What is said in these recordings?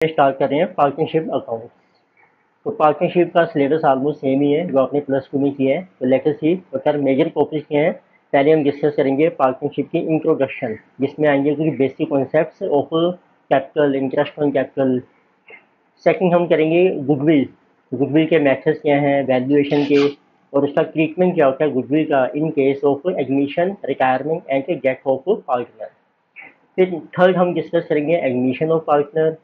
Start कर रहे हैं पार्टनरशिप अकाउंट। तो पार्टनरशिप का सिलेबस ऑलमोस्ट सेम ही है जो आपने प्लस टू में किया है। तो let us see what are major topics क्या हैं। पहले हम डिस्कस करेंगे पार्टनरशिप की इंट्रोडक्शन, जिसमें आएंगे कुछ basic concepts of capital, interest on capital. Second हम करेंगे गुडविल, गुडविल के मेथड्स क्या हैं, वैल्यूएशन के, और उसका ट्रीटमेंट क्या होता है गुडविल का इन case of admission, retirement and death of partner. फिर थर्ड हम डिस्कस करेंगे एडमिशन ऑफ पार्टनर।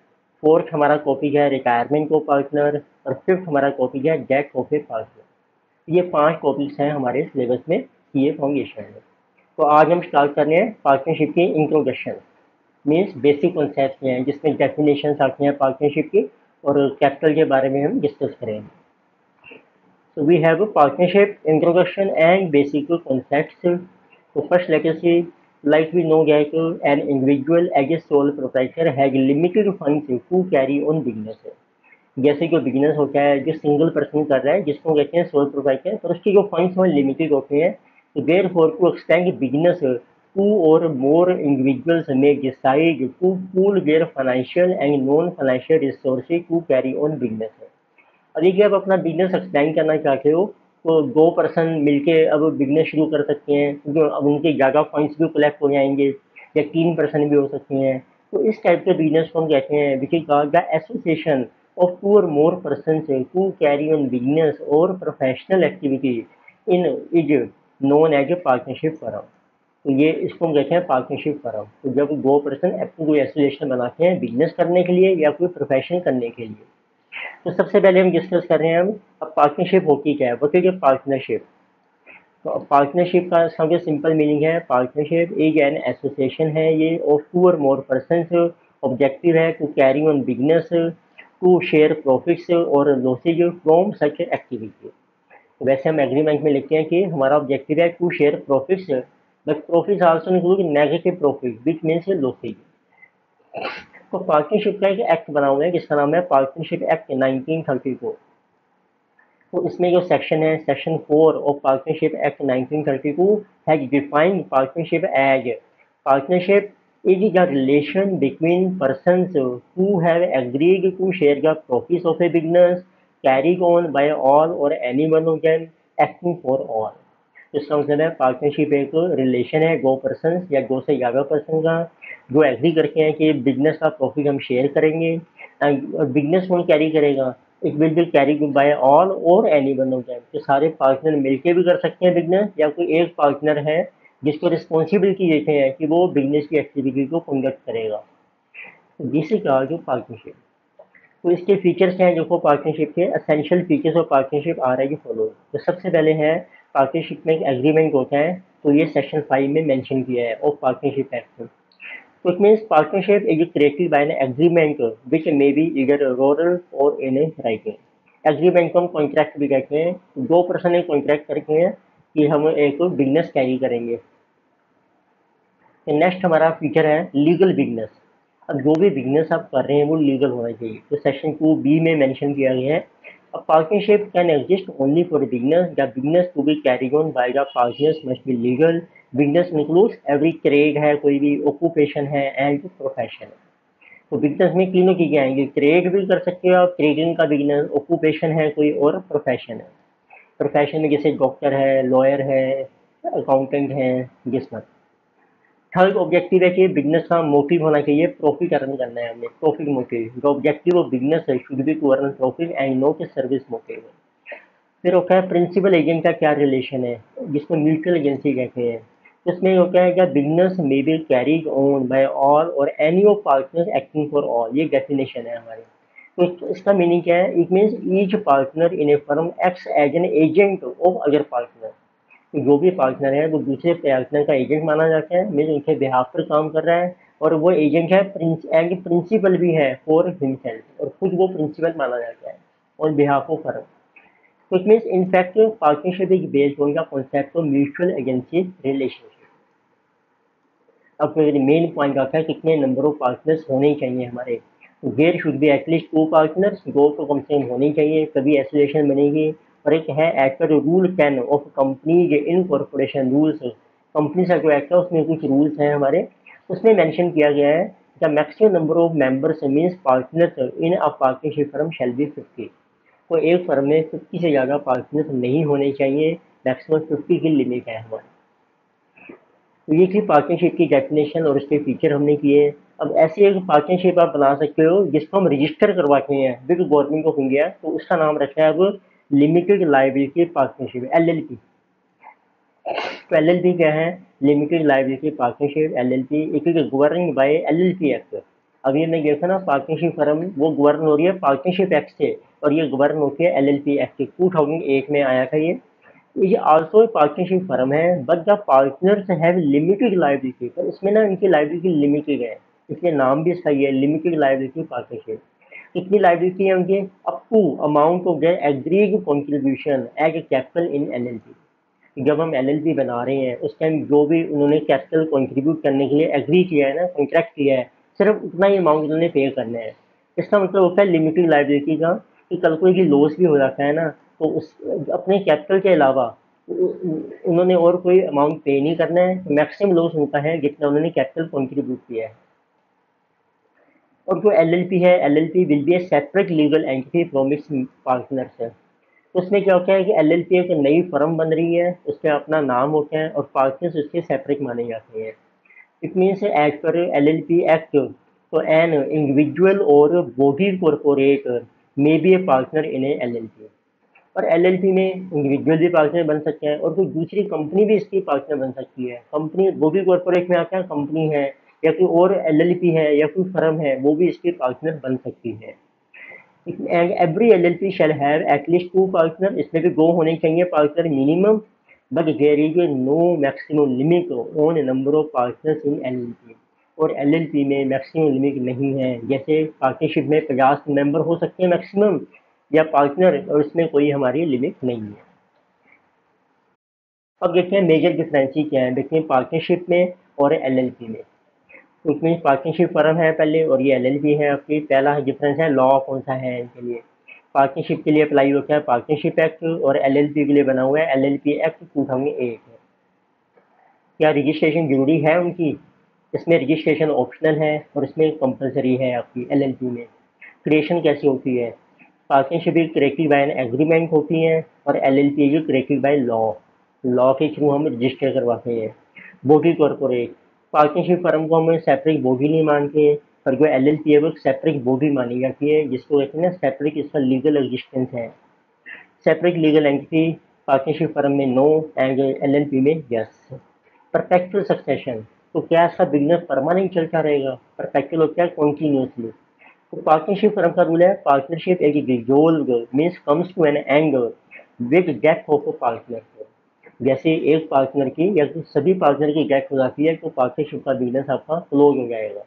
फोर्थ हमारा टॉपिक है रिटायरमेंट ऑफ पार्टनर। और फिफ्थ हमारा टॉपिक है डेथ ऑफ ए पार्टनर। ये 5 टॉपिक्स हैं हमारे सिलेबस में सीए फाउंडेशन में। तो आज हम स्टार्ट कर रहे हैं पार्टनरशिप की इंट्रोडक्शन, मीन्स बेसिक कॉन्सेप्ट हैं जिसमें डेफिनेशन आती हैं पार्टनरशिप की, और कैपिटल के बारे में हम डिस्कस करेंगे। So we have a partnership introduction and basic concepts. So first let us see, like we know that an individual as a sole proprietor has limited funds to carry on business. जैसे जो business होता है जो single person कर रहा है जिसको कहते हैं सोल प्रोप्राइटर, पर उसके जो फंड्स हैं लिमिटेड होते हैं। तो therefore to extend business two और मोर इंडिविजुअल्स में decide to pool their financial and non financial resources to carry on business. और देखिए आप अपना बिजनेस एक्सपेंड करना चाहते हो तो 2 पर्सन मिलके अब बिजनेस शुरू कर सकते हैं, क्योंकि अब उनके ज़्यादा फंड्स भी कलेक्ट हो जाएंगे, या 3 पर्सन भी हो सकते हैं। तो इस टाइप के बिजनेस को हम कहते हैं which is called the association of 2 और more person to carry on business or professional activity in is known as a partnership firm. तो ये इसको हम कहते हैं पार्टनरशिप फर्म। तो जब 2 पर्सन अपनी कोई एसोसिएशन बनाते हैं बिजनेस करने के लिए या कोई प्रोफेशन करने के लिए। तो सबसे पहले हम डिस्कस कर रहे हैं हम अब पार्टनरशिप होती क्या है, व्हाट इज ए पार्टनरशिप। तो पार्टनरशिप का सबसे सिंपल मीनिंग है पार्टनरशिप इज एन एसोसिएशन है ये ऑफ 2 और मोर पर्सन। ऑब्जेक्टिव है to carry on business, to share profits और लॉसेज फ्रॉम सच एक्टिविटी। तो वैसे हम एग्रीमेंट में लिखते हैं कि हमारा ऑब्जेक्टिव है to share profits, but profits also include negative profit which means losses. तो पार्टनरशिप का एक एक्ट बना हुआ है जिसका नाम है पार्टनरशिप एक्ट 1934। तो इसमें जो सेक्शन है section 4 of partnership act 1932 has defined partnership as partnership is the relation between persons who have agreed to share the profits of a business carried on by all or any one of them acting for all. इसका मतलब है partnership एक relation है 2 person या 2 से ज़्यादा person का जो एग्री करते हैं कि बिजनेस का प्रॉफिट हम शेयर करेंगे। और बिजनेस कौन कैरी करेगा, it will be carry by all or any one of them. तो सारे पार्टनर मिलके भी कर सकते हैं बिजनेस, या कोई एक पार्टनर है जिसको रिस्पॉन्सिबिलिटी देते हैं कि वो बिजनेस की एक्टिविटी को कंडक्ट करेगा। तो दिस इज कॉल्ड जो पार्टनरशिप। तो इसके फीचर्स हैं देखो, पार्टनरशिप के असेंशियल फीचर्स ऑफ पार्टनरशिप आ रहा है फॉलो। तो सबसे पहले है पार्टनरशिप में एक एग्रीमेंट होता है, तो ये सेक्शन 5 में मेंशन किया है ऑफ पार्टनरशिप एक्ट। तो it means partnership is created by an agreement which may be इधर ओरल और इन राइटिंग। एग्रीमेंट को हम कॉन्ट्रैक्ट भी कहते हैं। 2 पर्सन एक कॉन्ट्रैक्ट करते हैं कि हम एक बिजनेस कैरी करेंगे। नेक्स्ट हमारा फीचर है लीगल बिजनेस। अब जो भी बिजनेस आप कर रहे हैं वो लीगल होना चाहिए। तो सेक्शन 2B में मेंशन किया गया है a partnership can exist only for business, the business to be carried on by the partners must be legal. Business includes every trade है, कोई भी ऑक्यूपेशन है एंड प्रोफेशन है। तो बिजनेस में तीनों चीज़ें आएंगी, ट्रेड भी कर सकते हो आप, ट्रेडिंग का बिजनेस, ऑक्यूपेशन है कोई, और प्रोफेशन है। प्रोफेशन में जैसे डॉक्टर है, लॉयर है, अकाउंटेंट है, जिसमें थर्ड ऑब्जेक्टिव है कि बिजनेस का मोटिव होना चाहिए प्रॉफिट अर्न करना है हमने, profit motive. The objective of business है should be to earn profit and not a service motive. फिर होता है प्रिंसिपल एजेंट का क्या रिलेशन है, जिसको म्यूचुअल एजेंसी कहते हैं। तो इसमें होता है क्या business may be carried on by all or any of partners acting for all, ये डेफिनेशन है हमारी। तो इसका मीनिंग क्या है, it means each partner in a firm acts as an agent of other partner. तो जो भी पार्टनर है वो दूसरे पार्टनर का एजेंट माना जाता है, मीन उनके बिहाफ पर काम कर रहा है, और वो एजेंट है एंड प्रिंसिपल भी है फॉर हिमसेल्फ, और खुद वो प्रिंसिपल माना जाता है ऑन बिहाफ ऑफ फर्म। तो it means in fact partnership is based on the concept of mutual agency relationship. अब मेन पॉइंट आता है कितने नंबर ऑफ पार्टनर्स होने चाहिए हमारे। तो there should be at least 2 partners, 2 तो कम से कम होने चाहिए तभी एसोसिएशन बनेगी। और एक है as per rule 10 of companies incorporation rules. Company का जो एक्ट है उसमें कुछ रूल्स हैं हमारे, उसमें मेंशन किया गया है the maximum number of members means partners in a partnership firm shall be 50। तो एक फर्म में 50 से ज़्यादा पार्टनर्स नहीं होने चाहिए, मैक्सिमम 50 की लिमिट है हमारी। तो ये थी पार्टनरशिप की डेफिनेशन और उसके फीचर हमने किए। अब ऐसी एक पार्टनरशिप आप बना सकते हो जिसको हम रजिस्टर करवाते हैं विद गवर्नमेंट ऑफ इंडिया, तो उसका नाम रखा है अब लिमिटेड लाइबिलिटी पार्टनरशिप, LLP। तो LLP क्या है? Limited liability partnership, LLP। It is govern by LLP act. अभी हमने देखा ना, पार्टनरशिप फर्म वो गवर्न हो रही है पार्टनरशिप एक्ट से, और ये गवर्न होती है LLP एक्ट से। 2008 में आया था ये। ये आल्सो एक पार्टनरशिप फर्म है, but the partners have limited liability. पर इसमें ना इनकी लायबिलिटी लिमिटेड है, इसलिए नाम भी इसका ये है, लिमिटेड लायबिलिटी पार्टनरशिप। कितनी लायबिलिटी है उनकी? Up to amount of their agreed contribution as capital in LLP। जब हम LLP बना रहे हैं उस टाइम जो भी उन्होंने कैपिटल कंट्रीब्यूट करने के लिए एग्री किया है ना, कॉन्ट्रैक्ट किया है, सिर्फ उतना ही अमाउंट उन्होंने पे करना है। इसका मतलब होता है लिमिटेड लायबिलिटी का कि कल कोई भी लॉस भी हो जाता है ना, तो उस अपने कैपिटल के अलावा उन्होंने और कोई अमाउंट पे नहीं करना है। मैक्सिमम लॉस होता है जितना उन्होंने कैपिटल कंट्रीब्यूट किया है। और जो LLP है, LLP will be A separate legal entity from its partners है। तो उसमें क्या होता है कि LLP एक नई फर्म बन रही है, उसका अपना नाम होता है और पार्टनर्स उसके सेपरेट माने जाते हैं। It means as per LLP act, तो एन इंडिविजुअल और body corporate may be a partner in a LLP। और LLP में इंडिविजुअल भी पार्टनर बन सकते हैं और कोई दूसरी कंपनी भी इसकी पार्टनर बन सकती है। कंपनी वो भी कॉर्पोरेट में आता है, कंपनी है या कोई और LLP है या कोई फर्म है, वो भी इसकी पार्टनर बन सकती है। And every LLP shall have at least 2 partner. इसमें भी 2 होने चाहिए partner minimum, but there is no maximum limit on number of partners in LLP। और LLP में मैक्सिमम लिमिट नहीं है। जैसे पार्टनरशिप में 50 मेंबर हो सकते हैं मैक्सिमम या पार्टनर, और उसमें कोई हमारी लिमिट नहीं है। अब देखते हैं मेजर डिफरेंस क्या है, देखते हैं पार्टनरशिप में और LLP में। तो उसमें पार्टनरशिप फर्म है पहले और ये LLP है आपकी। पहला डिफरेंस है लॉ कौन सा है इनके लिए। पार्टनरशिप के लिए अप्लाई होता है पार्टनरशिप एक्ट और LLP के लिए बना हुआ है LLP एक्ट 2008 है। क्या रजिस्ट्रेशन जरूरी है उनकी? इसमें रजिस्ट्रेशन ऑप्शनल है और इसमें कंपलसरी है आपकी LLP में। क्रिएशन कैसी होती है? Partnership is created by an agreement होती है और LLP is created by law. Law के थ्रू हम रजिस्टर करवाते हैं। बॉडी कॉर्पोरेट, पार्टनरशिप फर्म को हम सेपरेट बॉडी नहीं मानते, पर जो LLP है वो सेपरेट बॉडी मानी जाती है, जिसको कहते हैं ना सेपरेट, इसका लीगल एग्जिस्टेंस है। Separate legal entity partnership firm में नो एंड LLP में यस। परपेचुअल सक्सेशन, तो क्या इसका बिजनेस परमानेंट चलता रहेगा? परपेचुअल होता है कंटिन्यूसली। तो पार्टनरशिप फर्म का रूल है पार्टनरशिप एक dissolve means comes to an end with death of a partner. जैसे एक पार्टनर की या सभी पार्टनर की डेथ हो जाती है तो पार्टनरशिप का बिजनेस आपका क्लोज हो जाएगा।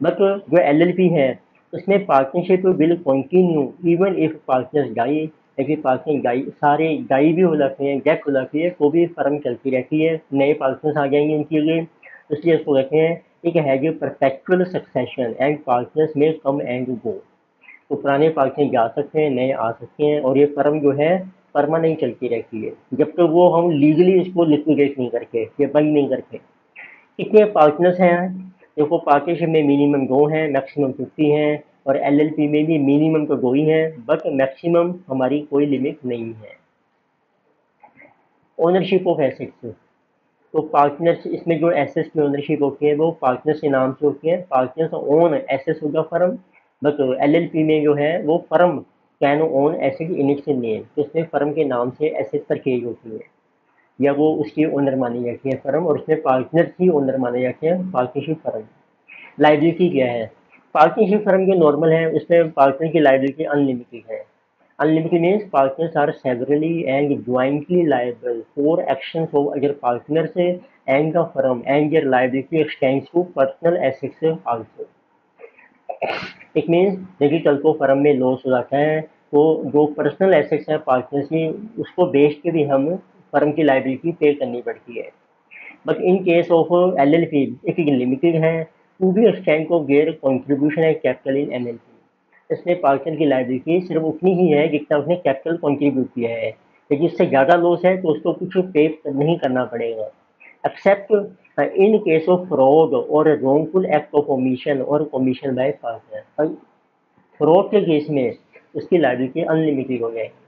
बट जो LLP है उसमें partnership will continue even if partner die. यदि पार्टनर डाई, सारे डाई भी हो जाते हैं, डेथ हो जाती है, तो भी फर्म चलती रहती है, नए पार्टनर्स आ जाएंगे उनके लिए। इसलिए इसको कहते हैं एक है जो परपेचुअल सक्सेशन एंड पार्टनर्स में कम एंड गो। तो पुराने पार्टनर जा सकते हैं, नए आ सकते हैं, और ये फर्म जो है परमानेंट चलती रहती है जब तक वो हम लीगली इसको लिक्विडेट नहीं करके, ये बंद नहीं करके। कितने पार्टनर्स हैं? देखो पार्टनरशिप में मिनिमम 2 हैं, मैक्सिमम 50 हैं, और LLP में भी मिनिमम तो 2 ही हैं, बट मैक्सिमम हमारी कोई लिमिट नहीं है। ओनरशिप ऑफ एसेट्स, तो पार्टनर्स इसमें जो एसेट्स की ओनरशिप होती है वो पार्टनर्स के नाम से होती है। पार्टनर्स ओन एसेट्स होगा फर्म, बट LLP में जो है वो firm can own asset in its name, तो इसमें फर्म के नाम से एसेट परचेज होती है या वो उसकी ओनर मानी जाती है फर्म, और उसमें पार्टनर्स ही ओनर माने जाते हैं पार्टनरशिप फर्म। लाइबिलिटी क्या है? पार्टनरशिप फर्म जो नॉर्मल है उसमें पार्टनर की लाइबिलिटी अनलिमिटेड है। Unlimited means partners are severally and jointly liable for actions of other partners and the firm and their liability extends to personal assets also. It means यदि कल को firm में loss हो जाता है तो जो पर्सनल एसेट्स है पार्टनर्स की, उसको बेच के भी हम फर्म की लाइबिलिटी पे करनी पड़ती है। But in case of LLP it is limited है to be extend of their contribution and capital in LLP। इसमें पार्टनर की लाइबिलिटी सिर्फ उतनी ही है जितना उसने कैपिटल कंट्रीब्यूट किया है, लेकिन इससे ज़्यादा लॉस है तो उसको कुछ पे नहीं करना पड़ेगा, accept in case of fraud और रॉन्गफुल एक्ट ऑफ ओमिशन और कमीशन बाय पार्टनर, फ्रॉड के केस में उसकी लायबिलिटी अनलिमिटेड हो जाएगी।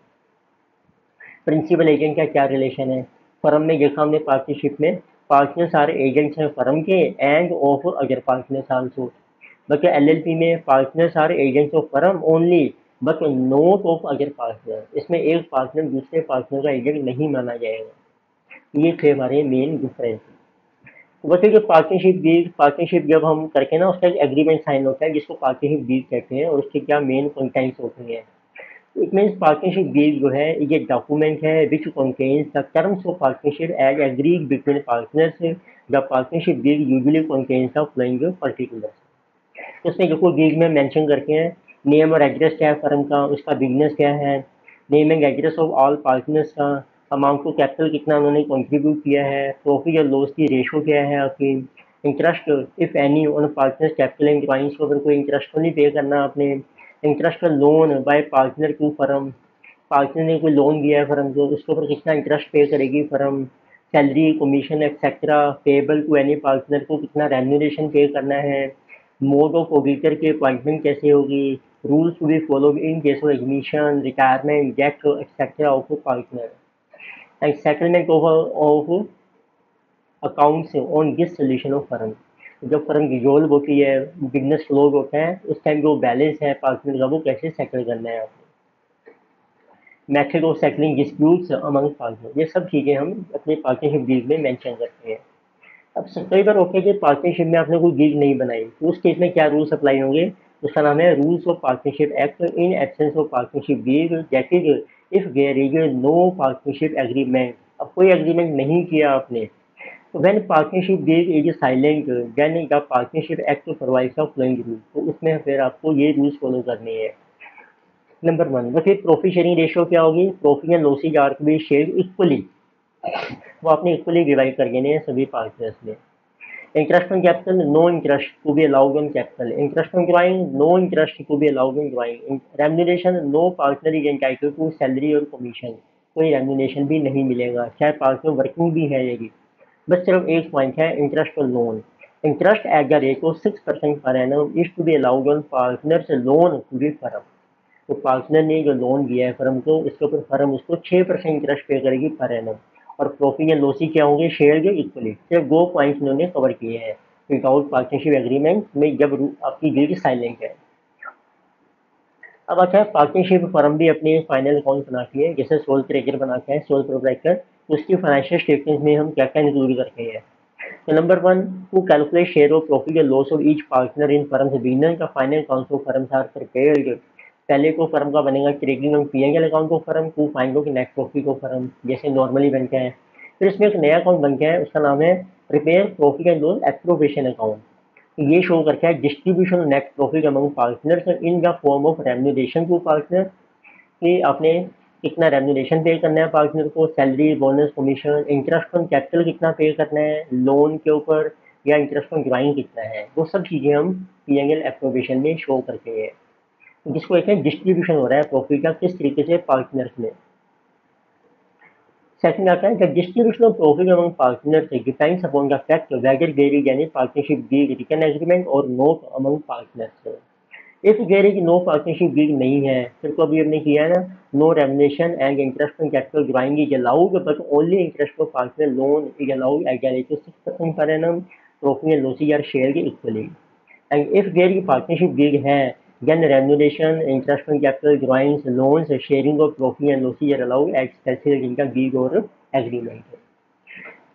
प्रिंसिपल एजेंट का क्या रिलेशन है? फर्म में देखा हमने पार्टनरशिप में पार्टनर्स आर एजेंट्स हैं फर्म के and of other partners also. But LLP में partners are agents of firm only but not of other partner. इसमें एक पार्टनर दूसरे पार्टनर का एजेंट नहीं माना जाएगा। ये थे हमारे मेन डिफरेंस। तो बस ये पार्टनरशिप जब हम करके ना उसका एक एग्रीमेंट साइन होता है जिसको पार्टनरशिप डीड कहते हैं और उसके क्या मेन कंटेंट्स होते हैं। इट मीन्स पार्टनरशिप डीड जो है ये डॉक्यूमेंट है which contains the terms of partnership as agreed between partners. The partnership deed usually contains the following particulars. तो उसमें देखो डीड में मेंशन करके हैं नेम और एड्रेस क्या है फर्म का, उसका बिजनेस क्या है, name and address of all partners का, अमाउंट टू कैपिटल कितना उन्होंने कंट्रीब्यूट किया है, प्रॉफिट और लॉस की रेशो क्या है आपकी, interest if any on partners capital and drawings को अगर कोई इंटरेस्ट तो नहीं पे करना आपने, interest loan by partner to firm, partner ने कोई लोन दिया है फर्म को उसके ऊपर कितना इंटरेस्ट पे करेगी firm, salary commission etcetera payable to any partner को कितना रेम्यूनरेशन पे करना है, मोड ऑफ ऑडिटर की अपॉइंटमेंट कैसे होगी, rules to be follow in case of admission retirement death etcetera of partner and settlement of accounts on dissolution of firm. जब firm dissolve होती है बिजनेस क्लोज होता है उस टाइम जो बैलेंस है पार्टनर का वो कैसे सेटल करना है आपको, method of settling disputes among partner, ये सब चीज़ें हम अपने पार्टनरशिप डील में मेंशन करते हैं। अब कई बार होता है कि पार्टनरशिप में आपने कोई डील नहीं बनाई तो उस केस में क्या रूल्स अप्लाई होंगे, उसका नाम है rules of partnership act in absence of partnership deal that is if there is no partnership agreement. अब कोई एग्रीमेंट नहीं किया आपने तो when partnership deal is silent then the partnership act provides the following rule, तो उसमें फिर आपको ये रूल्स फॉलो करने हैं। नंबर वन, तो फिर प्रॉफिट शेयरिंग रेशियो क्या होगी, profit and losses are to be share equally, वो आपने इक्वली डिवाइड कर देने हैं सभी पार्टनर्स में। Interest on capital no interest to be allowed on capital, interest on drawing no interest to be allowed on drawing, remuneration no partner is entitled to salary और commission, कोई remuneration भी नहीं मिलेगा चाहे पार्टनर वर्किंग भी है ये भी। बस सिर्फ एक पॉइंट है इंटरेस्ट और loan, interest at the rate of 6% per annum is to be allowed on partners loan to be firm. तो पार्टनर ने जो लोन दिया है फर्म को इसके ऊपर फर्म उसको 6% इंटरेस्ट पे करेगी पर एनम, और प्रॉफिट या लॉसी क्या होंगे शेयर के इक्वली। सिर्फ दो पॉइंट्स इन्होंने कवर किए हैं विदाउट पार्टनरशिप एग्रीमेंट में जब आपकी डील साइलेंट है। अब अच्छा है पार्टनरशिप फर्म भी अपने फाइनल अकाउंट बनाती है जैसे सोल ट्रेजर बनाता है सोल प्रोप्राइटर, उसकी फाइनेंशियल स्टेटमेंट में हम क्या क्या इंक्लूड करते हैं। तो number one, to calculate share of profit या loss of each partner in firms beginner का final account of firms are prepared. पहले को फर्म का बनेगा ट्रेडिंग और PNL account of firm, to find out net profit of firm जैसे normally बनता है। फिर इसमें एक नया अकाउंट बनता है उसका नाम है prepare profit and loss appropriation account. ये शो करता है distribution net profit among partners in the form of remuneration to partner, कि आपने कितना रेम्यूनरेशन पे करना है पार्टनर को, salary bonus commission, interest on capital कितना पे करना है लोन के ऊपर, या इंटरेस्ट ऑन ड्राइंग कितना है, वो सब चीज़ें हम पीएनएल एप्रोप्रिएशन में शो करते हैं। जिसको कहते हैं डिस्ट्रीब्यूशन हो रहा है प्रॉफिट का किस तरीके से पार्टनर्स में। सेकंड आता है the distribution of profit among partners depends upon the fact whether there is any partnership deed written agreement or not among partners. If there is no partnership deed नहीं है फिर तो अभी हमने किया है ना, no remuneration and interest on capital drawing is allowed but only interest of partner loan is allowed at the rate of 6% per annum, profit and losses are shared equally. And if there की partnership deed है then remuneration interest on capital drawings loans sharing of profit and losses are allowed at specific इनका deed or agreement.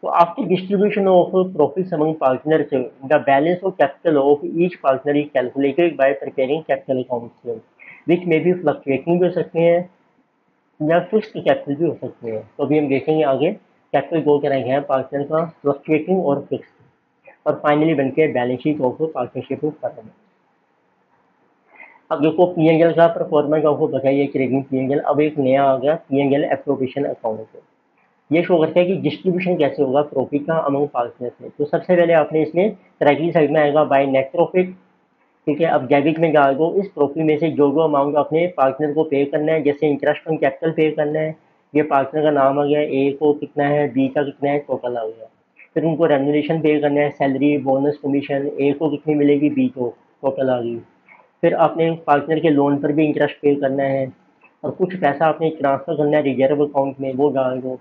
तो after distribution of profits among partners the balance of capital of each partner is calculated by preparing capital accounts which में भी fluctuating भी हो सकते हैं या fixed capital भी हो सकते हैं। तो अभी हम देखेंगे आगे कैपिटल दो तरह के हैं पार्टनर का, फ्लक्चुएटिंग और फिक्स्ड, और फाइनली बनके balance sheet of partnership firm. अब देखो पीएनएल का परफॉर्मेंस आपको बताइए ट्रेडिंग पीएनएल, अब एक नया आ गया पीएनएल एप्रोप्रिएशन अकाउंट। ये शो करता है कि डिस्ट्रीब्यूशन कैसे होगा प्रॉफिट का अमंग पार्टनर्स में। तो सबसे पहले आपने इसमें क्रेडिट साइड में आएगा बाय नेट प्रॉफिट, ठीक है। अब डेबिट में डाल दो इस प्रॉफिट में से जो जो अमाउंट आपने पार्टनर को पे करना है, जैसे इंटरेस्ट ऑन कैपिटल पे करना है, ये पार्टनर का नाम आ गया, ए को कितना है बी का कितना है टोटल आ गया। फिर उनको रेम्यूनरेशन पे करना है, सैलरी, बोनस, कमीशन, ए को कितनी मिलेगी, बी को, टोटल आ गई। फिर आपने पार्टनर के लोन पर भी इंटरेस्ट पे करना है, और कुछ पैसा आपने ट्रांसफ़र करना है रिजर्व अकाउंट में, वो डाल दो।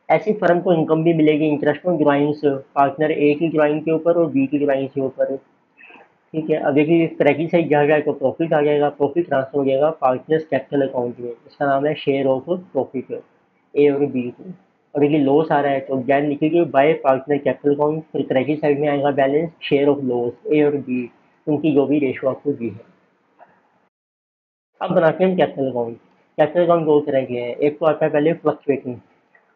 ऐसी फर्म को इनकम भी मिलेगी इंटरेस्ट ऑन ड्राइंग्स, पार्टनर ए की ड्राइंग के ऊपर और बी की ड्राइंग के ऊपर। ठीक है, अब देखिए क्रैकी साइड जा जाए तो प्रॉफिट आ जाएगा, प्रॉफिट ट्रांसफर हो जाएगा पार्टनर्स कैपिटल अकाउंट में, इसका नाम है शेयर ऑफ प्रॉफिट, ए और बी को। और देखिए लॉस आ रहा है तो गैन लिखिए बाय पार्टनर कैपिटल अकाउंट, फिर क्रैकी साइड में आएगा बैलेंस शेयर ऑफ लॉस, ए और बी, उनकी जो भी रेशो आपको दी है। अब बनाते हैं कैपिटल अकाउंट। कैपिटल अकाउंट दो तरह के हैं, एक तो आता है पहले फ्लक्चुएटिंग।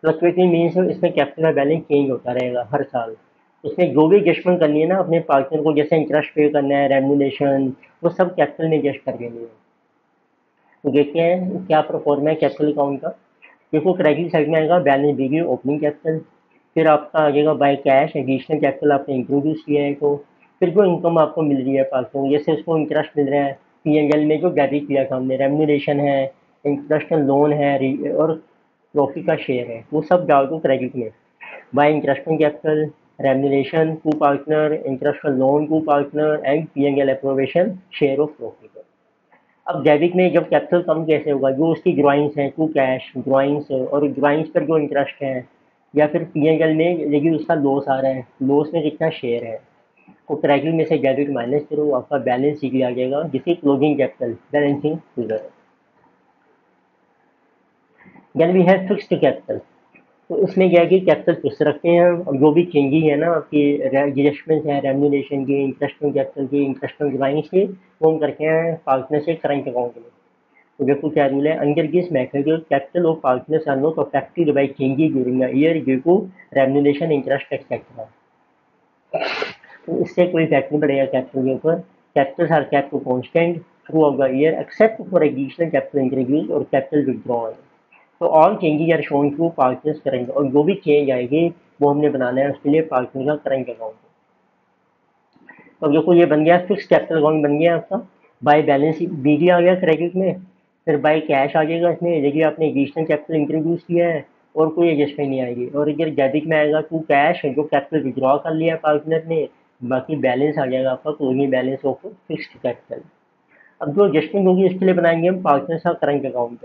फ्लक्चुएटिंग मीन्स इसमें कैपिटल का बैलेंस चेंज होता रहेगा हर साल। इसमें जो भी एडजस्टमेंट करनी है ना अपने पार्टनर को, जैसे इंटरेस्ट पे करना है, रेम्यूनेशन, वो सब कैपिटल में एडजस्ट कर देनी है। तो देखते हैं क्या प्रोफॉर्मा है कैपिटल अकाउंट का। देखो क्रेडिट साइड में आएगा बैलेंस बीगी ओपनिंग कैपिटल, फिर आपका आ जाएगा बाय कैश एडिशनल कैपिटल आपने इंट्रोड्यूस किया है तो, फिर जो इनकम आपको मिल रही है पार्टनर को, जैसे उसको इंटरेस्ट मिल रहा है, पी में जो डेबिट किया था हमने, रेम्यूनेशन है, इंटरेस्ट लोन है, और प्रॉफिट का शेयर है, वो सब डाल दो क्रेडिट में। By interest capital, remuneration to partner, interest loan to partner, and P appropriation share of profit. अब डेबिट में जब कैपिटल कम कैसे होगा, जो उसकी ड्राइंग्स हैं टू कैश ड्राइंग्स, और ड्राइंग्स पर जो इंटरेस्ट है, या फिर पी में लेकिन उसका लॉस आ रहा है, लॉस में कितना शेयर है, तो क्रेडिट में से डेबिट माइनस करो, आपका बैलेंस शीट आ जाएगा जिसकी closing capital balancing figure. Then we have fixed capital. तो इसमें क्या है कि कैपिटल फिक्स रखते हैं, और जो भी चेंजिंग है ना आपकी एडजस्टमेंट है रेम्यूनेशन की, इंटरेस्ट कैपिटल की, इंटरेस्ट ड्राइंग्स की, वो हम करते हैं पार्टनर से करंट अकाउंट में। तो देखो क्या रूल है, under this method capital of partners are not affected by changes during the year due to remuneration, interest etcetera. तो इससे कोई इफेक्ट नहीं पड़ेगा कैपिटल के ऊपर। Capitals are kept constant throughout the year except for additional capital increase और capital withdrawal. तो all changes are shown through partners current, और जो भी चेंज आएगी वो हमने बनाना है उसके लिए पार्टनर का करंट अकाउंट। तो देखो ये बन गया फिक्स कैपिटल अकाउंट बन गया आपका। बाय बैलेंस बीडी आ गया क्रेडिट में, फिर बाय कैश आ जाएगा इसमें, देखिए आपने एडिशनल कैपिटल इंट्रोड्यूस किया है और कोई एडजस्टमेंट नहीं आएगी। और इधर डेबिट में आएगा टू कैश जो कैपिटल विड्रॉ कर लिया पार्टनर ने, बाकी बैलेंस आ जाएगा आपका closing balance of fixed capital. अब जो एडजस्टमेंट होगी इसके लिए बनाएंगे हम पार्टनर का करंट अकाउंट।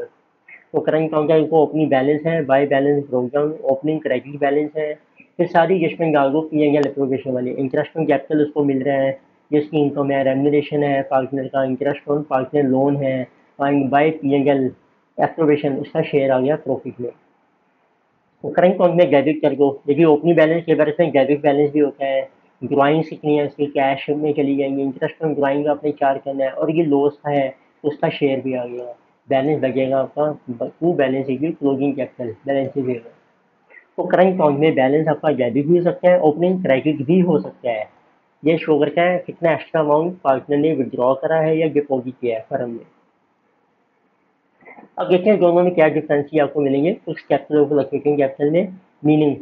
तो करंट अकाउंट का ओपनिंग बैलेंस है, by balance broke down, opening credit balance है, फिर सारी एडजस्टमेंट डाल दो पी एन एल अप्रोवेशन वाली। इंटरेस्ट ऑन कैपिटल उसको मिल रहा है जिसकी इनकम है, रेम्यूनेशन है पार्टनर का, इंटरेस्ट ऑन पार्टनर लोन है, and by P N L appropriation उसका शेयर आ गया प्रॉफिट में। तो करंट अकाउंट में डेबिट कर दो, देखिए ओपनिंग बैलेंस के बारे में डेबिट बैलेंस भी होता है, ड्राइंग्स कितनी है उसकी कैश में चली जाएंगी, इंटरेस्ट ऑन ड्राइंग का अपने चार्ज करना है, और ये लॉस का है तो उसका शेयर भी आ गया। बैलेंस लगेगा आपका to balance closing capital balance sheet. तो करंट अकाउंट में बैलेंस आपका डेबिट भी हो सकता है, ओपनिंग क्रेडिट भी हो सकता है। ये शो करता है कितना एक्स्ट्रा अमाउंट पार्टनर ने विड्रॉ करा है या डिपॉजिट किया है फर्म में। अब देखते हैं दोनों में क्या डिफरेंस आपको मिलेंगे फिक्स कैपिटल और फ्लक्चुएटिंग कैपिटल में। मीनिंग,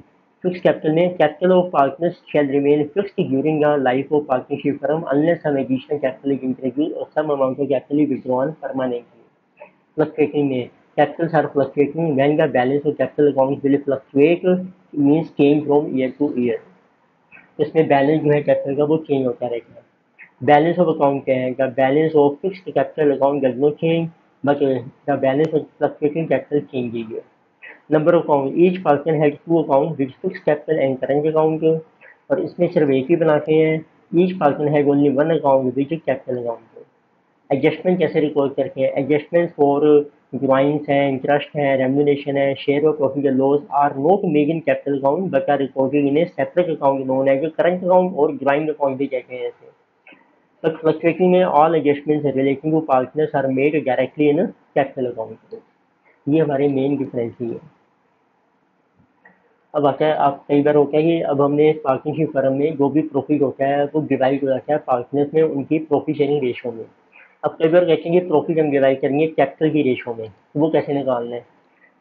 फिक्स कैपिटल में capital of partners shall remain fixed during the life of partnership firm unless some additional capital is introduced or some amount of capital is withdrawn permanently. Fluctuating में capitals are fluctuating when the balance of capital account will fluctuate, means change from year to year. इसमें balance जो है capital का वो change होता रहेगा। Balance of account क्या है, the balance of fixed capital account does not change but the balance of fluctuating capital changes. Number of account, each person has two account with fixed capital and current account, और इसमें सिर्फ एक ही बनाते हैं। Each person has only one account with capital account. Adjustment कैसे record करते हैं, एडजस्टमेंट फॉर ड्राइंग्स है, इंटरेस्ट है, रेम्यूनेशन है, शेयर ऑफ प्रॉफिट या loss are not made in capital account but are recorded in a separate account known as current account और drawing account भी कहते हैं ऐसे। बट फ्लक्चुएटिंग में all adjustments relating to partners are made directly in capital account. ये हमारे main difference ही है। अब आता है, आप कई बार होता है कि अब हमने पार्टनरशिप फर्म में जो भी प्रॉफिट होता है वो डिवाइड हो जाता है पार्टनर्स में उनकी प्रॉफिट शेयरिंग रेशो में। अब कई बार कहते हैं कि प्रॉफिट हम डिवाइड करेंगे कैपिटल की रेशो में, तो वो कैसे निकालना है।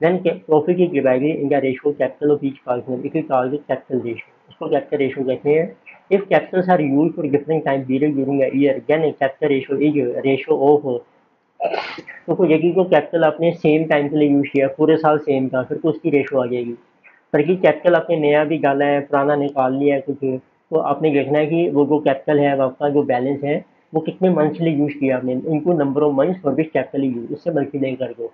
Then profit is divided in the ratio capital of each partner if it called capital ratio, इसको कैपिटल रेशो कहते हैं। If capitals are used for different time period during a year then capital ratio is ratio of, तो यदि को capital आपने same time के लिए use किया पूरे साल सेम था फिर तो उसकी रेशो आ जाएगी। पर कि कैपिटल आपने नया भी डाला है, पुराना निकाल लिया है कुछ, तो आपने देखना है कि वो जो कैपिटल है, आपका जो बैलेंस है, वो कितने मंथ्स के लिए यूज़ किया आपने, इनको number of months for which capital use, उससे मल्टीप्लाई कर दो।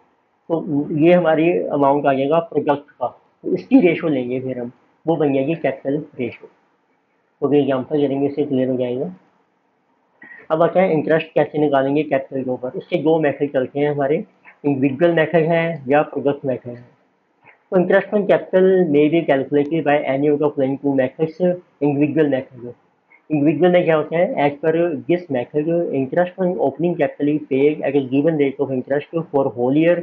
तो ये हमारी अमाउंट आ जाएगा प्रोडक्ट का, तो इसकी रेशो लेंगे फिर हम, वो बन जाएगी कैपिटल रेशो। तो एग्जाम्पल करेंगे, इससे क्लियर हो जाएगा। अब आता है इंटरेस्ट कैसे निकालेंगे कैपिटल के ऊपर। इसके दो मेथड चलते हैं हमारे, इंडिविजुअल मेथड है या प्रोडक्ट मेथड है। तो interest on capital may be calculated by any of the following two methods. Individual method, individual में क्या होता है, as per this method interest on opening capital is paid at a given rate of interest for whole year।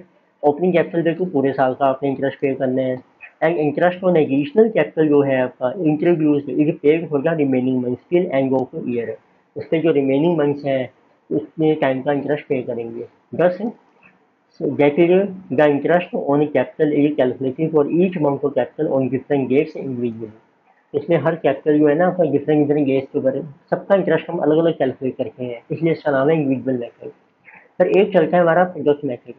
opening capital देखो पूरे साल का आपने interest पे करना है, and interest on additional capital जो है आपका introduce is paid for the remaining months till end of year. उसके जो रिमेनिंग मंथ्स हैं उसमें टाइम का इंटरेस्ट पे करेंगे। दस, so that is the interest on capital is calculated for each amount of capital on different dates individually। इसमें हर capital जो है ना आपका डिफरेंट डिफरेंट डेट्स के ऊपर सबका इंटरेस्ट हम अलग अलग कैलकुलेट करते हैं, इसलिए इसका नाम है इंडिविजुअल मेथड। पर एक चलता है हमारा प्रोडक्ट मेथड।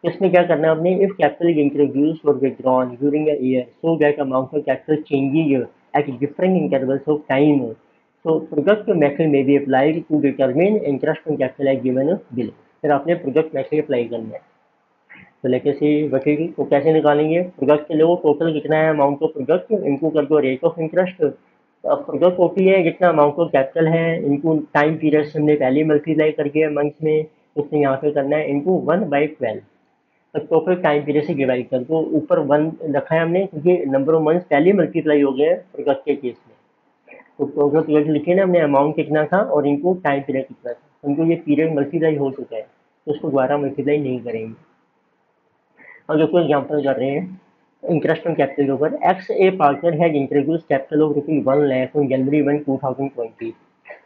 इसमें क्या करना है आपने, if capital is introduce or withdrawn during a year so that amount of capital changes at different intervals of time, so product method may be applied to determine interest on capital as given below. फिर आपने product method apply करना है। तो लेके सी बचेगी, तो कैसे निकालेंगे, प्रोडक्ट के लिए टोटल कितना है अमाउंट ऑफ प्रोडक्ट इनको कर दो रेट ऑफ इंटरेस्ट। तो अब प्रोडक्ट होती है जितना अमाउंट ऑफ कैपिटल है इनको टाइम पीरियड से हमने पहले मल्टीप्लाई करके मंथ में, उसने यहाँ पे करना है इनको 1/12। तो टोटल टाइम पीरियड से डिवाइड कर दो, ऊपर 1 रखा है हमने क्योंकि नंबर ऑफ मंथ पहले मल्टीप्लाई हो गए हैं प्रोडक्ट के केस में। तो टोटल पीरियड लिखे ना हमने, अमाउंट कितना था और इनको टाइम पीरियड कितना था, उनको ये पीरियड मल्टीप्लाई हो चुका है तो उसको दोबारा मल्टीप्लाई नहीं करेंगे। और देखो एग्जाम्पल कर रहे हैं इंटरेस्ट ऑन कैपिटल के ऊपर। X A partner has introduce capital of rupees 1 lakh on January 1 2020।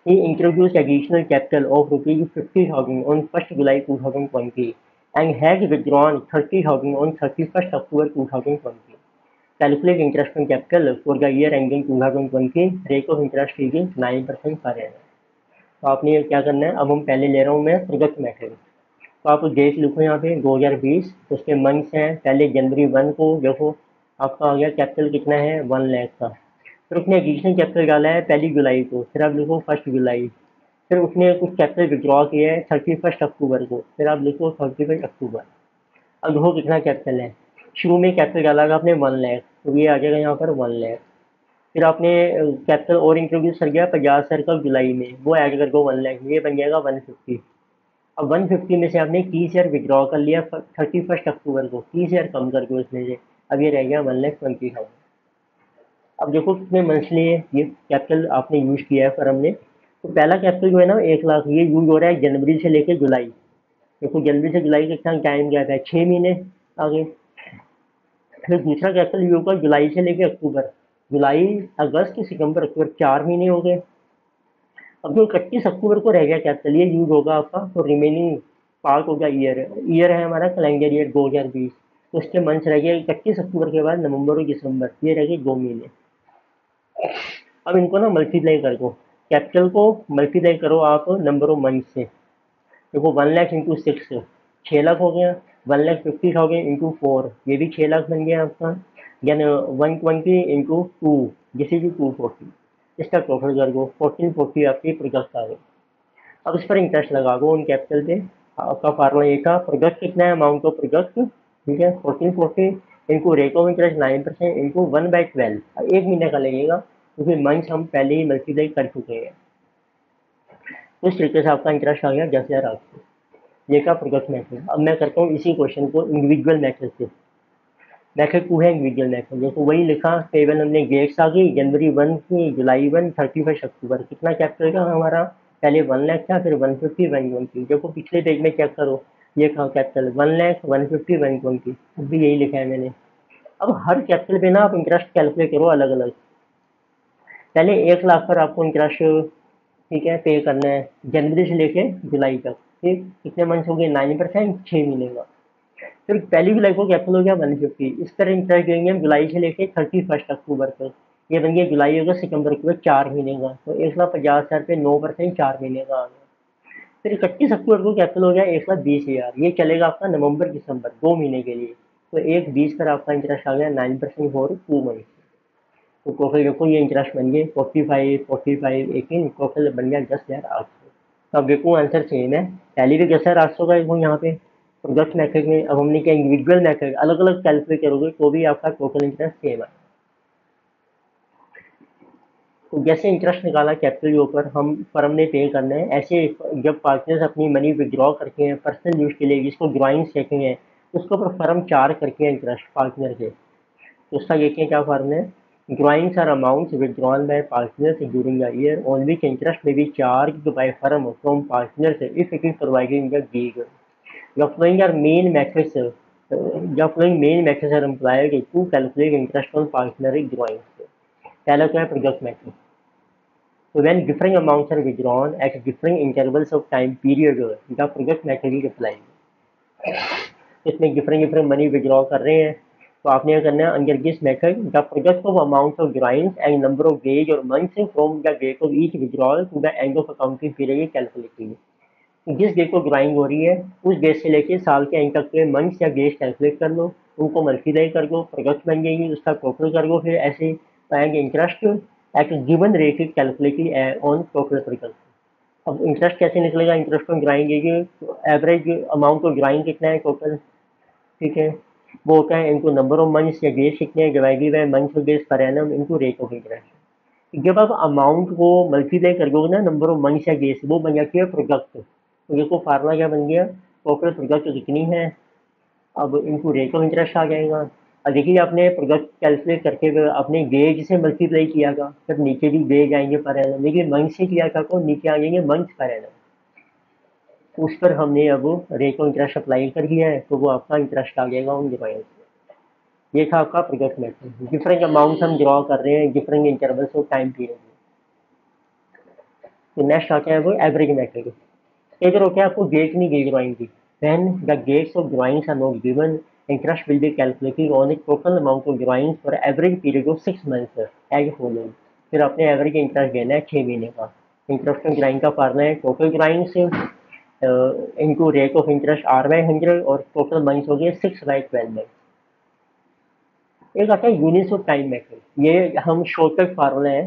He introduce additional capital of rupees 50,000 on 1 July 2020 and has withdrawn 30,000 on 31 October 2020। Calculate interest on capital for the year ending 2020। Rate of interest is 9% per annum. तो आपने क्या करना है, अब हम पहले ले रहा हूँ मैं प्रोडक्ट मेथड। तो आप डेट लिखो यहाँ पे 2020, तो उसके मंथ्स हैं, पहले जनवरी 1 को देखो आपका आ गया कैपिटल कितना है 1 लाख का। फिर उसने एडिशनल कैपिटल डाला है 1 जुलाई को, फिर आप लिखो 1 जुलाई। फिर उसने कुछ कैपिटल विड्रॉ किया है 31 अक्टूबर को, फिर आप लिखो 31 अक्टूबर। अब देखो कितना कैपिटल है, शुरू में कैपिटल डाला था आपने 1 लाख, तो ये आ जाएगा यहाँ पर 1 लाख। फिर आपने कैपिटल और इंट्रोड्यूस कर गया 50,000 का जुलाई में, वो ऐड कर दो 1 लाख, ये बन जाएगा 150। अब 150 में से आपने 30,000 विड्रॉ कर लिया 31 अक्टूबर को, 30,000 कम कर दो इसमें से, अब ये रह गया 1,20,000। अब देखो कितने मंथली है ये कैपिटल आपने यूज किया है फर्म ने। तो पहला कैपिटल जो है ना 1 लाख, ये यूज हो रहा है जनवरी से लेकर जुलाई। देखो जनवरी से जुलाई कितना टाइम गया है, 6 महीने आगे। फिर दूसरा कैपिटल यूज होगा जुलाई से लेकर अक्टूबर, जुलाई अगस्त सितंबर अक्टूबर, 4 महीने हो गए। अब जो 31 अक्टूबर को रह गया कैपिटल, ये यूज होगा आपका, तो रिमेनिंग पार्ट होगा ईयर। ईयर है हमारा कैलेंडर ईयर 2020, तो उसके मंथ रह गए 31 अक्टूबर के बाद नवंबर और दिसंबर, ये रह गए 2 महीने। अब इनको ना मल्टीप्लाई कर दो, कैपिटल को मल्टीप्लाई करो आप नंबर ऑफ मंथ से। देखो 1 लाख इंटू 6 6 लाख हो गया, 1,50,000 इंटू 4 ये भी 6 लाख बन गया आपका, यानी 120 इंटू 2 दिस इज 240। इसका टोटल कर दो 1440 आपकी प्रोडक्ट आ गई। अब इस पर इंटरेस्ट लगा दो उन कैपिटल पे। आपका फार्मूला ये था, प्रोडक्ट कितना है अमाउंट ऑफ प्रोडक्ट, ठीक है 1440 इनको रेट ऑफ इंटरेस्ट 9% इंटू 1/12। एक महीने का लगेगा क्योंकि मंथ हम पहले ही मल्टीप्लाई कर चुके हैं। तो इस तरीके से आपका इंटरेस्ट आ गया 10,000 ये का प्रोडक्ट मेथड। अब मैं करता हूँ इसी क्वेश्चन को इंडिविजुअल मेथड से। मेथड 2 है इंडिविजुअल मेथड, देखो वही लिखा, केवल हमने डेट्स आ गई जनवरी 1 की, जुलाई 1, 31 अक्टूबर। कितना कैपिटल का हमारा, पहले 1 लाख था, फिर 150 120। देखो पिछले पेज में चेक करो, ये कहा कैपिटल 1 लाख 150 120, अब भी यही लिखा है मैंने। अब हर कैपिटल पे ना आप इंटरेस्ट कैलकुलेट करो अलग अलग। पहले 1 लाख पर आपको इंटरेस्ट, ठीक है, पे करना है जनवरी से लेके जुलाई तक, ठीक, कितने मंथ हो गए 9%, 6 महीने का। फिर 1 जुलाई को कैपिटल हो गया 150, इस तरह इंटरेस्ट देंगे हम जुलाई से लेके 31 अक्टूबर तक, ये बन गया जुलाई अगस्त सितंबर अक्टूबर 4 महीने का। तो 1,50,000 पे 9% 4 महीने का आ गया। फिर 31 अक्टूबर को कैपिटल हो गया 1,20,000, ये चलेगा आपका नवंबर दिसंबर 2 महीने के लिए। तो एक 20 पर आपका इंटरेस्ट आ गया 9% फॉर 2 मंथ। तो टोटल देखो ये इंटरेस्ट बन गए 45, 18, टोटल बन गया 10,800। तो अब देखो आंसर सेम है, पहले भी 10,800 का देखो यहाँ पे प्रोडक्ट मेथड में। अब हमने क्या इंडिविजुअल मेथड अलग अलग कैलकुलेट करोगे तो भी आपका टोटल इंटरेस्ट सेम है। तो जैसे इंटरेस्ट निकाला कैपिटल के ऊपर, हम फर्म ने पे करना है, ऐसे जब पार्टनर्स अपनी मनी विड्रॉ करते हैं पर्सनल यूज के लिए, जिसको ड्राइंग कहते हैं, उसके ऊपर फर्म चार्ज करती है इंटरेस्ट पार्टनर से। तो उसका देखिए क्या फर्म है, drawings are amounts withdrawn by partners during the year on which interest may be charged by firm from partners if it is provided in the gig. The following are main methods. The following main methods are employed to calculate interest on partner drawings. पहला क्या है project method. So when differing amounts are withdrawn at differing intervals of time period, the project method is applied. इसमें different different money withdraw कर रहे हैं, तो आपने क्या करना है, under this method the project of amount of drawings and number of days or months from the date of each withdrawal to the end of accounting period calculated. जिस date को ड्राइंग हो रही है उस डेट से लेके साल के एंड तक के मंथ्स या डेज कैलकुलेट कर लो, उनको मल्टीप्लाई कर दो, प्रोजेक्ट बन जाएगी, उसका टोटल कर दो, फिर ऐसे पाएंगे interest eight given rate is calculated on total project. अब इंटरेस्ट कैसे निकलेगा, interest on drawing average amount of drawing कितना है टोटल, ठीक है, वो होता है इनको नंबर ऑफ मंथ्स या डेज कितने हैं divided by months of days per annum into rate of interest. जब आप अमाउंट को मल्टीप्लाई कर दोगे ना नंबर ऑफ मंथ्स या डेज, वो बन जाती है प्रोडक्ट। तो देखो फार्मूला क्या बन गया, टोटल प्रोडक्ट कितनी है, अब इनको रेट ऑफ इंटरेस्ट आ जाएगा। अब देखिए आपने प्रोडक्ट कैलकुलेट करके अपने गेज से मल्टीप्लाई किया था, फिर नीचे भी गेज आएंगे पर एनम, लेकिन मंथ से किया था तो नीचे आ जाएंगे मंथ पर एनम। उस पर हमने अब रेट ऑफ इंटरेस्ट अप्लाई कर दिया है, तो वो आपका इंटरेस्ट आ जाएगा उन डिवाइस। ये था आपका प्रोजेक्ट मेथड, डिफरेंट अमाउंट हम ड्रॉ कर रहे हैं different intervals of time period में। तो नेक्स्ट आता है वो एवरेज मेथड। इधर होता है आपको डेट नहीं दी ड्राइंग की, when the dates of drawings are not given interest will be calculated on the total amount of drawings for average period of 6 months as following. फिर आपने एवरेज इंटरेस्ट देना है 6 महीने का। इंटरेस्ट ऑन ड्राइंग का formula है total drawings into rate of interest R/100 और total months हो गए 6/12 मंथ। एक आता है यूनिट्स ऑफ टाइम मेथड, ये हम शॉर्टकट फार्मूला है,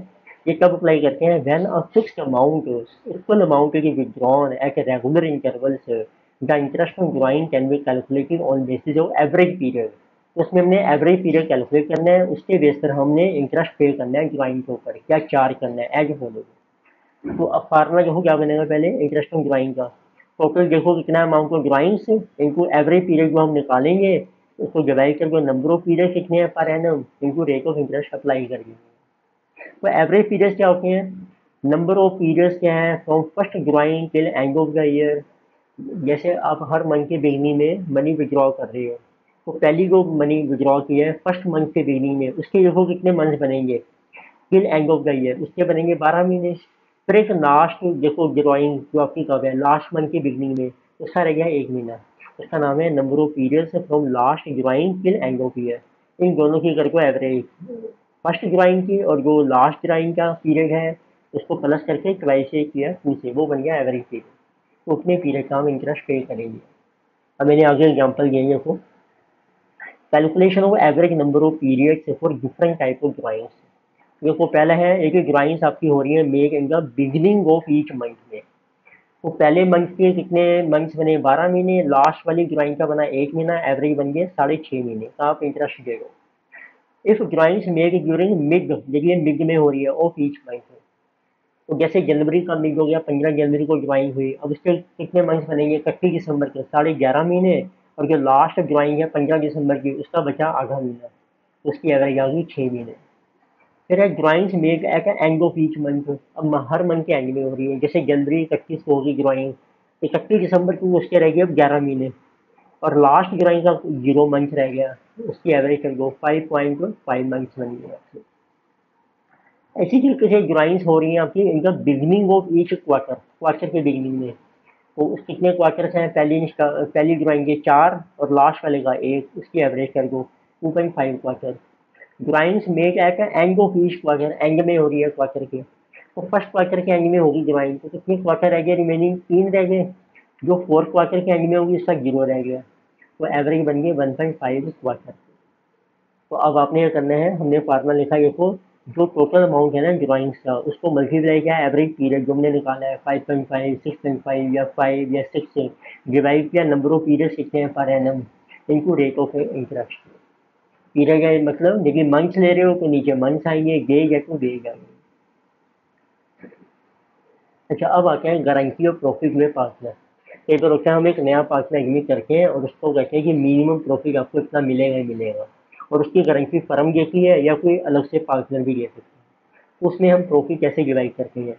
ये कब अप्लाई करते हैं, when a fixed amount equal amount is withdrawn at regular intervals the interest on drawing can be calculated on basis of average period. तो उसमें हमने एवरेज पीरियड कैलकुलेट करना है, उसके बेस पर हमने इंटरेस्ट पे करना है ड्राइंग के ऊपर, क्या चार्ज करना है एज फॉलो। तो अब फार्मूला देखो क्या बनेगा, पहले इंटरेस्ट ऑन ड्राइंग का टोटल देखो कितना अमाउंट ऑफ ड्राइंग्स इनको एवरेज पीरियड जो हम निकालेंगे उसको डिवाइड करके नंबर ऑफ पीरियड कितने हैं पर एनम इनको रेट ऑफ इंटरेस्ट अप्लाई कर देंगे। तो एवरेज पीरियड्स क्या होते हैं, नंबर ऑफ पीरियड्स क्या है from first drawing till end of the year. जैसे आप हर मंथ के बिगनिंग में मनी विड्रॉ कर रहे हो, तो पहली जो मनी विड्रॉ की है फर्स्ट मंथ के बिगनिंग में, उसके देखो कितने मंथ बनेंगे till end of the year, उसके बनेंगे 12 महीने। फिर एक लास्ट देखो ड्राइंग जो आपकी कब है लास्ट मंथ की बिगनिंग में, उसका रह गया 1 महीना, उसका नाम है number of periods from last drawing till end of year. इन दोनों की करके एवरेज फर्स्ट ड्राइंग की और जो लास्ट ड्राइंग का पीरियड है उसको प्लस करके ट्वाइस से किया 2 से, वो बन गया एवरेज पीरियड। तो उतने पीरियड का हम इंटरेस्ट पे करेंगे। अब मैंने आगे एग्जाम्पल दिए देखो, calculation of average number of periods for different type of drawings. देखो पहला है एक ड्राइंग्स आपकी हो रही है make in the beginning of each month में, तो पहले मंथ के कितने मंथ्स बने 12 महीने, लास्ट वाली ड्राइंग का बना 1 महीना, एवरेज बन गए 6.5 महीने का आप इंटरेस्ट दे दो। If drawings make during mid, देखिए मिड में हो रही है ऑफ ईच मंथ, तो जैसे जनवरी का मिड हो गया 15 जनवरी को ड्राइंग हुई, अब उसके कितने मंथ्स बनेंगे 31 दिसंबर के 11.5 महीने, और जो लास्ट ड्राइंग है 15 दिसंबर की उसका बचा आधा महीना, तो उसकी एवरेज आ गई 6 महीने। फिर है drawings make at end of each month, अब हर मंथ के एंड में हो रही है, जैसे जनवरी 31 को होगी ड्राइंग, 31 दिसंबर को उसके रह गए अब 11 महीने, और लास्ट ड्राइंग का 0 मंथ रह गया, उसकी एवरेज कर दो 5.5 मंथ्स बन गया। ऐसी तरीके से ड्राइंग्स हो रही हैं आपकी इनका beginning of each quarter, quarter के बिगनिंग में, तो उस कितने क्वार्टर्स हैं, पहली ड्राइंग के 4 और लास्ट वाले का 1, उसकी एवरेज कर दो 2.5 quarter. Drawings make at end of each quarter, end में हो रही है क्वार्टर के, तो फर्स्ट क्वार्टर के एंड में होगी ड्राइंग, तो कितने क्वार्टर रह गए रिमेनिंग 3 रह गए, जो फोर्थ क्वार्टर के एंड में होगी उसका 0 रह गया। तो एवरेज बन गई 1.5 क्वार्टर। तो अब आपने ये करना है, हमने फार्मूला लिखा है, देखो जो टोटल अमाउंट है ना ड्राइंग्स का, उसको मल्टीप्लाई किया एवरेज पीरियड जो हमने निकाला है 5.5, 6.5 या 5 या 6 से, डिवाइड किया नंबर ऑफ पीरियड्स कितने हैं per annum into rate of interest. Period का मतलब देखिए मंथ्स ले रहे हो तो नीचे मंथ्स आएंगे, डेज है तो डेज आएंगे। अच्छा, अब आते हैं गारंटी ऑफ प्रॉफिट में पार्टनर। एक तो रखते हैं हम एक नया पार्टनर एग्रीमेंट करके हैं और उसको कहते हैं कि मिनिमम प्रॉफिट आपको इतना मिलेगा ही मिलेगा, और उसकी गारंटी फर्म देती है या कोई अलग से पार्टनर भी दे सकता है। तो उसमें हम प्रॉफिट कैसे डिवाइड करते हैं,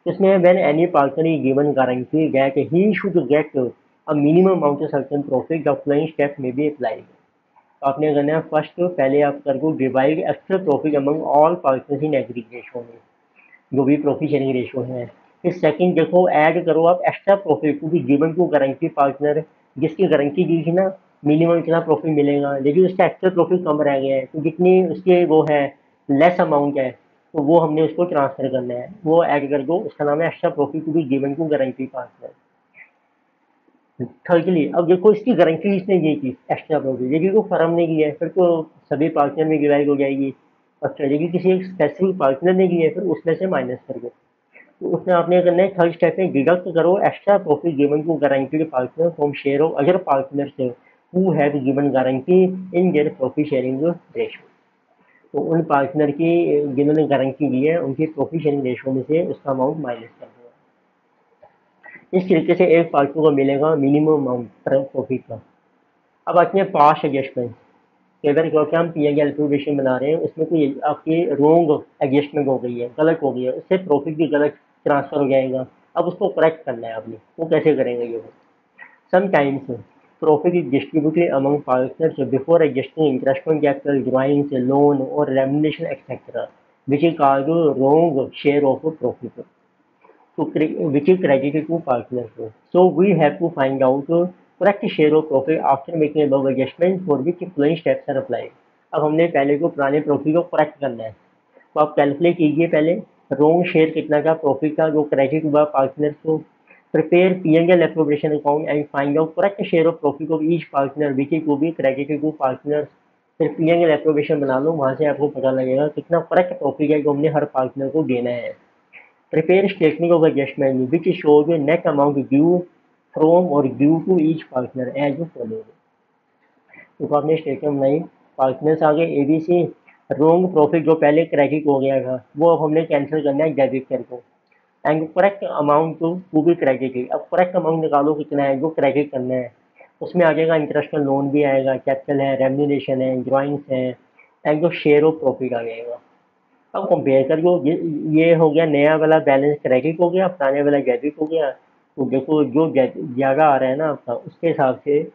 तो इसमें when any partner is given guarantee that he should get a minimum amount of certain profit the following step में बी अप्लाइड। तो आपने करना है फर्स्ट, पहले आप कर दो divide extra profit among all partners in agree ratio में, जो भी प्रॉफिट शेयरिंग रेशो है। फिर सेकंड देखो ऐड करो आप extra profit to be given to guarantee partner, जिसकी गारंटी दी थी ना मिनिमम इतना प्रॉफिट मिलेगा, लेकिन उसका एक्चुअल प्रॉफिट कम रह गया है, तो जितनी उसके वो है लेस अमाउंट है, तो वो हमने उसको ट्रांसफर करना है, वो ऐड कर दो, उसका नाम है extra profit to be given to guarantee partner. Thirdly अब देखो इसकी गारंटी इसने ये की एक्स्ट्रा प्रॉफिट, लेकिन वो फर्म ने की है, फिर तो सभी पार्टनर में डिवाइड हो जाएगी। अच्छा, लेकिन किसी एक स्पेसिफिक पार्टनर ने की है, फिर उसमें से माइनस कर दो। तो उसमें आपने करना है थर्ड स्टेप में डिडक्ट करो extra profit given to guaranteed partner from share of other partners who have given guarantee in their profit sharing ratio. तो उन पार्टनर की जिन्होंने गारंटी दी है उनकी प्रॉफिट शेयरिंग रेशो में से उसका अमाउंट माइनस कर दो। इस तरीके से एक पार्टनर को मिलेगा मिनिमम अमाउंट प्रॉफिट का। अब आते हैं पास्ट एडजस्टमेंट। अगर क्योंकि हम पी एन एल्ट्रोवेशन बना रहे हैं, उसमें कोई आपकी रोंग एडजस्टमेंट हो गई है, गलत हो गई है, उससे प्रॉफिट भी गलत ट्रांसफर हो जाएगा। अब उसको करेक्ट करना है आपने, वो कैसे करेंगे ये? Sometimes profit is distributed among partners before adjusting interest on capital, drawings, loan or remuneration etcetera, which is called wrong share of profit, to which is credited to partners. So we have to find out correct share of profit after making above adjustment, for which following steps are applied. अब हमने पहले को पुराने profit को correct करना है, तो आप कैलकुलेट कीजिए पहले रोंग शेयर कितना का प्रॉफिट का जो क्रेडिट हुआ पार्टनर को। Prepare P&L appropriation account and find out correct share of profit of each partner which is to be credited to partners। फिर P&L appropriation बना लो, वहाँ से आपको पता लगेगा कितना करेक्ट प्रॉफिट है जो हमने हर पार्टनर को देना है। Prepare statement of adjustment which shows the net amount due from or due to each partner as follows। तो आपने स्टेटमेंट बनाई, पार्टनर्स आगे ABC, रोंग प्रॉफिट जो पहले क्रेडिट हो गया था वो अब हमने कैंसिल करना है डेबिट करके, and correct amount to be credited. अब करेक्ट अमाउंट निकालो कितना है जो क्रेडिट करना है, उसमें आ जाएगा इंटरेस्ट लोन भी आएगा, कैपिटल है, रेम्यूनरेशन है, ड्राइंग्स है, एंड जो शेयर ऑफ प्रॉफिट आ जाएगा। अब कंपेयर कर लो, ये हो गया नया वाला बैलेंस क्रेडिट हो गया, पुराने वाला डेबिट हो गया। तो देखो जो ज़्यादा आ रहा है ना आपका, उसके हिसाब से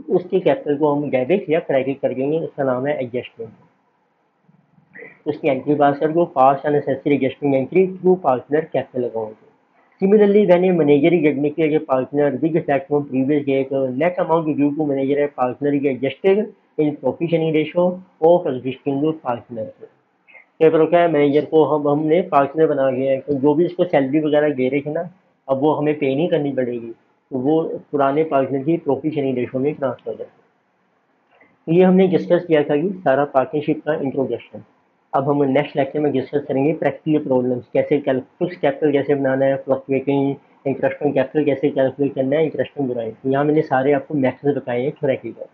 उसके कैपिटल को हम डेबिट या क्रेडिट कर देंगे, उसका नाम है एडजस्टमेंट। उसकी एंट्री पास कर दो, pass unnecessary adjustment entry through partner capital account. Similarly, when a manager is admitted as a partner with effect from previous date, net amount due to manager and partner is adjusted in profit sharing ratio of existing partners। क्या करो, क्या है manager को हमने partner बना दिया है, तो जो भी इसको सैलरी वगैरह दे रहे थे ना, अब वो हमें पे नहीं करनी पड़ेगी, तो वो पुराने पार्टनर की प्रॉफिट शेयरिंग रेशो में ट्रांसफर कर। तो ये हमने डिस्कस किया था कि सारा पार्टनरशिप का इंट्रोडक्शन। अब हम नेक्स्ट लेक्चर में डिस्कस करेंगे प्रैक्टिकल प्रॉब्लम्स, कैसे फिक्स कैपिटल कैसे बनाना है, फ्लक्चुएटिंग इंटरेस्ट ऑन कैपिटल कैसे कैलकुलेट करना है, इंटरेस्ट ऑन ड्राइंग। तो यहाँ मैंने सारे आपको मैथड्स बताए हैं थ्योरेटिकल।